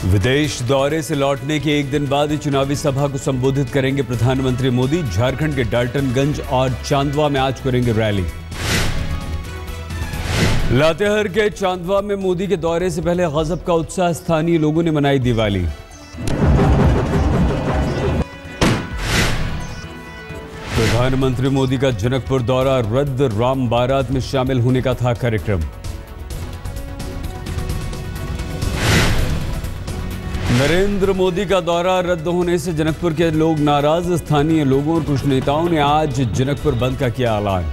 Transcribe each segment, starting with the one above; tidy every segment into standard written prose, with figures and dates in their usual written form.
विदेश दौरे से लौटने के एक दिन बाद चुनावी सभा को संबोधित करेंगे प्रधानमंत्री मोदी। झारखंड के डाल्टनगंज और चांदवा में आज करेंगे रैली। लातेहार के चांदवा में मोदी के दौरे से पहले गजब का उत्साह, स्थानीय लोगों ने मनाई दिवाली। प्रधानमंत्री मोदी का जनकपुर दौरा रद्द, राम बारात में शामिल होने का था कार्यक्रम। नरेंद्र मोदी का दौरा रद्द होने से जनकपुर के लोग नाराज। स्थानीय लोगों और कुछ नेताओं ने आज जनकपुर बंद का किया ऐलान।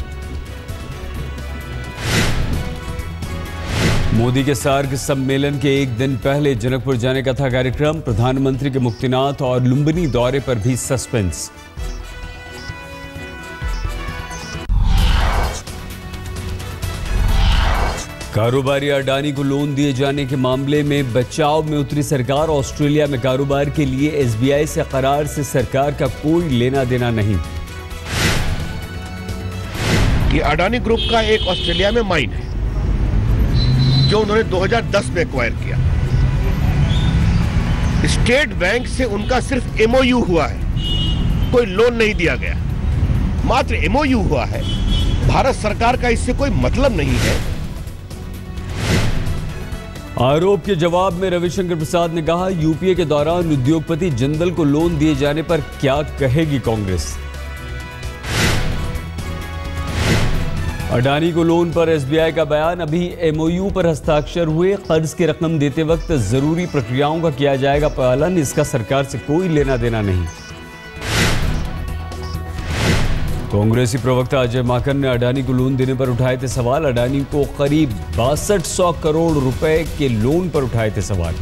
मोदी के सार्क सम्मेलन के एक दिन पहले जनकपुर जाने का था कार्यक्रम। प्रधानमंत्री के मुक्तिनाथ और लुंबिनी दौरे पर भी सस्पेंस। कारोबारी अडानी को लोन दिए जाने के मामले में बचाव में उतरी सरकार। ऑस्ट्रेलिया में कारोबार के लिए एसबीआई से करार से सरकार का कोई लेना देना नहीं। ये अडानी ग्रुप का एक ऑस्ट्रेलिया में माइन है जो उन्होंने 2010 में एक्वायर किया। स्टेट बैंक से उनका सिर्फ एमओयू हुआ है, कोई लोन नहीं दिया गया, मात्र एमओयू हुआ है। भारत सरकार का इससे कोई मतलब नहीं है। आरोप के जवाब में रविशंकर प्रसाद ने कहा, यूपीए के दौरान उद्योगपति जिंदल को लोन दिए जाने पर क्या कहेगी कांग्रेस। अडानी को लोन पर एसबीआई का बयान, अभी एमओयू पर हस्ताक्षर हुए, कर्ज की रकम देते वक्त जरूरी प्रक्रियाओं का किया जाएगा पालन, इसका सरकार से कोई लेना देना नहीं। कांग्रेसी प्रवक्ता अजय माकन ने अडानी को लोन देने पर उठाए थे सवाल। अडानी को करीब 6200 करोड़ रुपए के लोन पर उठाए थे सवाल।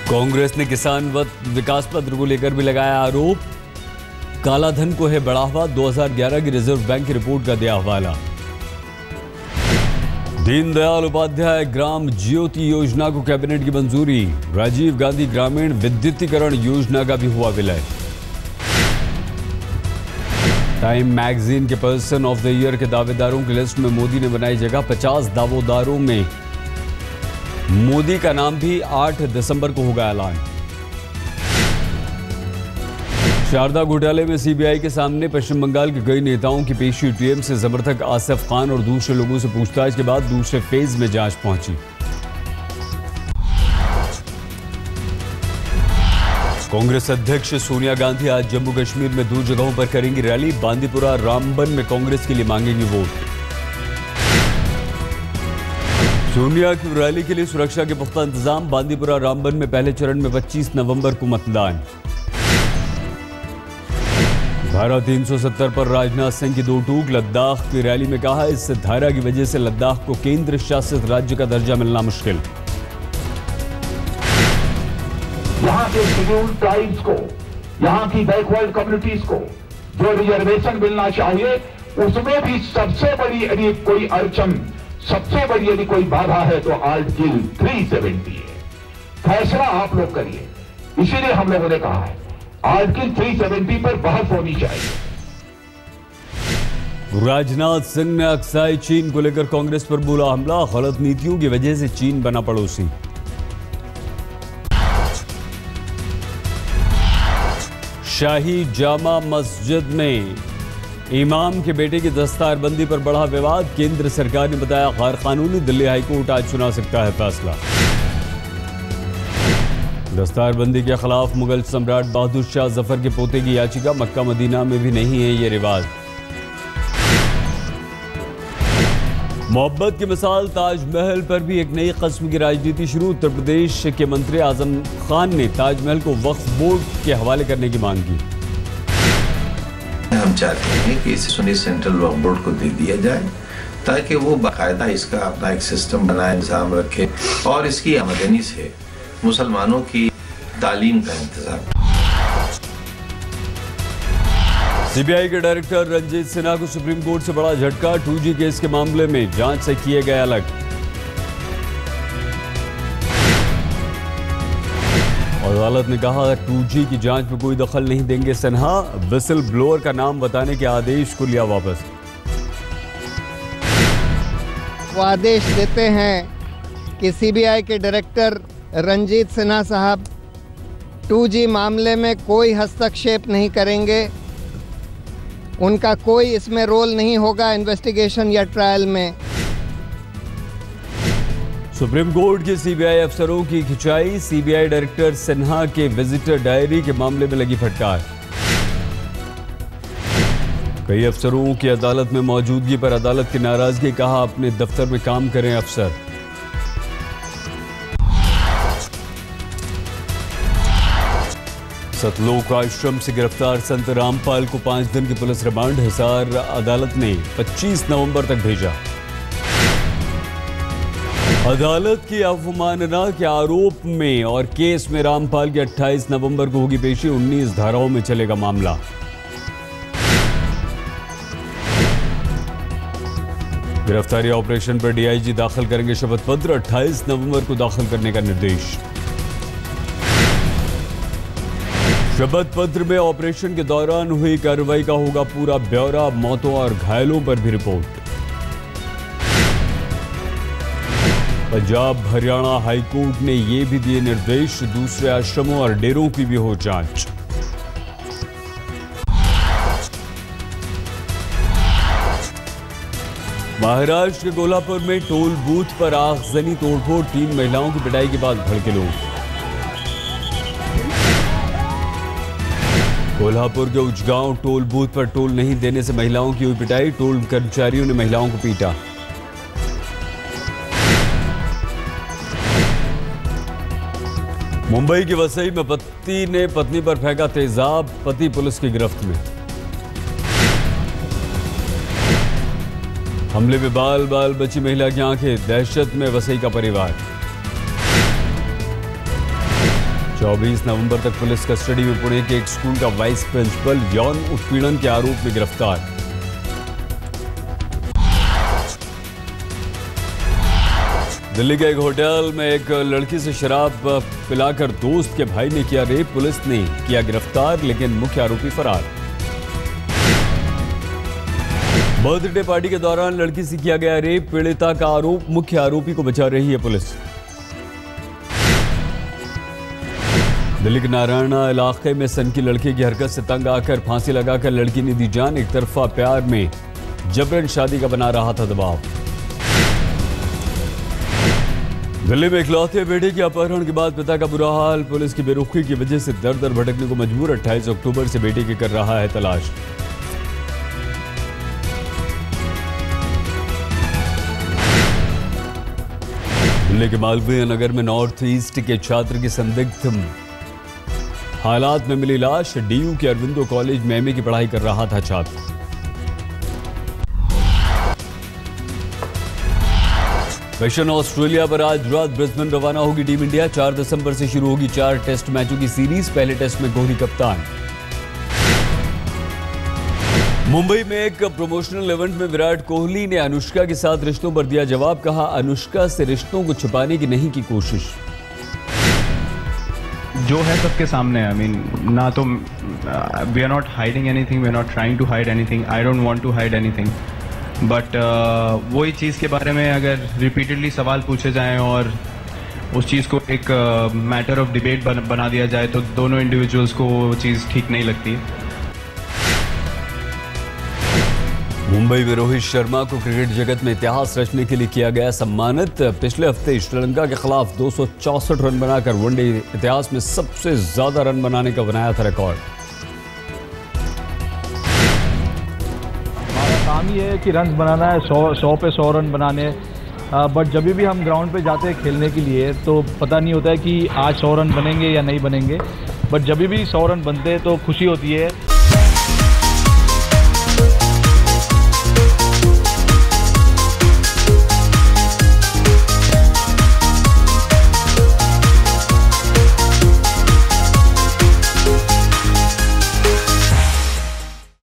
कांग्रेस ने किसान विकास पत्र को लेकर भी लगाया आरोप। काला धन को है बढ़ावा, 2011 की रिजर्व बैंक की रिपोर्ट का दिया हवाला। दीनदयाल उपाध्याय ग्राम ज्योति योजना को कैबिनेट की मंजूरी। राजीव गांधी ग्रामीण विद्युतीकरण योजना का भी हुआ विलय। टाइम मैगजीन के पर्सन ऑफ द ईयर के दावेदारों की लिस्ट में मोदी ने बनाई जगह। 50 दावेदारों में मोदी का नाम भी। 8 दिसंबर को होगा ऐलान। शारदा घोटाले में सीबीआई के सामने पश्चिम बंगाल के कई नेताओं की पेशी। टीएमसी समर्थक आसिफ खान और दूसरे लोगों से पूछताछ के बाद दूसरे फेज में जांच पहुंची। कांग्रेस अध्यक्ष सोनिया गांधी आज जम्मू कश्मीर में 2 जगहों पर करेंगी रैली। बांदीपुरा रामबन में कांग्रेस के लिए मांगेंगी वोट। सोनिया की रैली के लिए सुरक्षा के पुख्ता इंतजाम। बांदीपुरा रामबन में पहले चरण में 25 नवंबर को मतदान। धारा 370 पर राजनाथ सिंह की 2 टूक। लद्दाख की रैली में कहा, इस धारा की वजह से लद्दाख को केंद्र शासित राज्य का दर्जा मिलना मुश्किल। यहाँ के शेड्यूल्ड ट्राइब्स को, यहाँ की बैकवर्ड कम्युनिटीज को जो रिजर्वेशन मिलना चाहिए, उसमें भी सबसे बड़ी यदि कोई अड़चन, सबसे बड़ी यदि कोई बाधा है तो आर्टिकल 370 है। फैसला आप लोग करिए। इसीलिए हम लोगों ने कहा है आर्टिकल 370 पर बहस होनी चाहिए। राजनाथ सिंह ने अक्साई चीन को लेकर कांग्रेस पर बोला हमला। गलत नीतियों की वजह से चीन बना पड़ोसी। शाही जामा मस्जिद में इमाम के बेटे की दस्तारबंदी पर बढ़ा विवाद। केंद्र सरकार ने बताया गैर कानूनी। दिल्ली हाईकोर्ट आज सुना सकता है फैसला। दस्तारबंदी के खिलाफ मुगल सम्राट बहादुर शाह जफर के पोते की याचिका। मक्का मदीना में भी नहीं है ये रिवाज। मोहब्बत की मिसाल ताजमहल पर भी एक नई किस्म की राजनीति शुरू। उत्तर प्रदेश के मंत्री आजम खान ने ताजमहल को वक्फ बोर्ड के हवाले करने की मांग की। हम चाहते हैं कि इसे सुन्नी सेंट्रल वक्फ बोर्ड को दे दिया जाए ताकि वो बाकायदा इसका अपना एक सिस्टम बनाए, निजाम रखे और इसकी आमदनी से मुसलमानों की तालीम का इंतजाम। सीबीआई के डायरेक्टर रंजीत सिन्हा को सुप्रीम कोर्ट से बड़ा झटका। 2G केस के मामले में जांच से किए गए अलग। अदालत ने कहा 2G की जांच में कोई दखल नहीं देंगे सिन्हा। विसल ब्लोअर का नाम बताने के आदेश को लिया वापस। वो आदेश देते हैं कि सीबीआई के डायरेक्टर रंजीत सिन्हा साहब 2G मामले में कोई हस्तक्षेप नहीं करेंगे, उनका कोई इसमें रोल नहीं होगा इन्वेस्टिगेशन या ट्रायल में। सुप्रीम कोर्ट के सीबीआई अफसरों की खिंचाई, सीबीआई डायरेक्टर सिन्हा के विजिटर डायरी के मामले में लगी फटकार। कई अफसरों की अदालत में मौजूदगी पर अदालत की नाराजगी, कहा अपने दफ्तर में काम करें अफसर। सतलोक आश्रम से गिरफ्तार संत रामपाल को 5 दिन की पुलिस रिमांड, हिसार अदालत ने 25 नवंबर तक भेजा। अदालत की अवमानना के आरोप में और केस में रामपाल की 28 नवंबर को होगी पेशी, 19 धाराओं में चलेगा मामला। गिरफ्तारी ऑपरेशन पर डीआईजी दाखिल करेंगे शपथ पत्र, 28 नवंबर को दाखिल करने का निर्देश। शपथ पत्र में ऑपरेशन के दौरान हुई कार्रवाई का होगा पूरा ब्यौरा, मौतों और घायलों पर भी रिपोर्ट। पंजाब हरियाणा हाईकोर्ट ने ये भी दिए निर्देश, दूसरे आश्रमों और डेरों की भी हो जांच। महाराष्ट्र के कोल्हापुर में टोल बूथ पर आगजनी तोड़फोड़, 3 महिलाओं की पिटाई के बाद भड़के लोग। कोल्हापुर के उचगांव टोल बूथ पर टोल नहीं देने से महिलाओं की हुई पिटाई, टोल कर्मचारियों ने महिलाओं को पीटा। मुंबई के वसई में पति ने पत्नी पर फेंका तेजाब, पति पुलिस की गिरफ्त में। हमले में बाल बाल बची महिला की आंखें, दहशत में वसई का परिवार। 24 नवंबर तक पुलिस कस्टडी में पुणे के एक स्कूल का वाइस प्रिंसिपल यौन उत्पीड़न के आरोप में गिरफ्तार। दिल्ली के एक होटल में एक लड़की से शराब पिलाकर दोस्त के भाई ने किया रेप, पुलिस ने किया गिरफ्तार, लेकिन मुख्य आरोपी फरार। बर्थडे पार्टी के दौरान लड़की से किया गया रेप, पीड़िता का आरोप, मुख्य आरोपी को बचा रही है पुलिस। दिल्ली के नारायणा इलाके में सन की लड़की की हरकत से तंग आकर फांसी लगाकर लड़की ने दी जान, एक तरफा प्यार में जबरन शादी का बना रहा था दबाव। दिल्ली में इकलौते बेटे के अपहरण के बाद पिता का बुरा हाल, पुलिस की बेरुखी की वजह से दर दर भटकने को मजबूर, 28 अक्टूबर से बेटे की कर रहा है तलाश। दिल्ली के मालवीय नगर में नॉर्थ ईस्ट के छात्र की संदिग्ध हालात में मिली लाश, डीयू के अरविंदो कॉलेज में एमए की पढ़ाई कर रहा था छात्र। मिशन ऑस्ट्रेलिया पर आज रात ब्रिस्बेन रवाना होगी टीम इंडिया, 4 दिसंबर से शुरू होगी 4 टेस्ट मैचों की सीरीज, पहले टेस्ट में कोहली कप्तान। मुंबई में एक प्रमोशनल इवेंट में विराट कोहली ने अनुष्का के साथ रिश्तों पर दिया जवाब, कहा अनुष्का से रिश्तों को छुपाने की नहीं की कोशिश। जो है सबके सामने है, आई मीन ना तो we are not hiding anything, we are not trying to hide anything, I don't want to hide anything, but वही चीज़ के बारे में अगर रिपीटेडली सवाल पूछे जाएं और उस चीज़ को एक मैटर ऑफ डिबेट बना दिया जाए तो दोनों इंडिविजुअल्स को वो चीज़ ठीक नहीं लगती है। मुंबई में रोहित शर्मा को क्रिकेट जगत में इतिहास रचने के लिए किया गया सम्मानित, पिछले हफ्ते श्रीलंका के खिलाफ 264 रन बनाकर वनडे इतिहास में सबसे ज्यादा रन बनाने का बनाया था रिकॉर्ड। हमारा काम ये है कि रन बनाना है, 100 पे 100 रन बनाने, बट जब भी हम ग्राउंड पे जाते हैं खेलने के लिए तो पता नहीं होता है कि आज 100 रन बनेंगे या नहीं बनेंगे, बट जब भी 100 रन बनते हैं तो खुशी होती है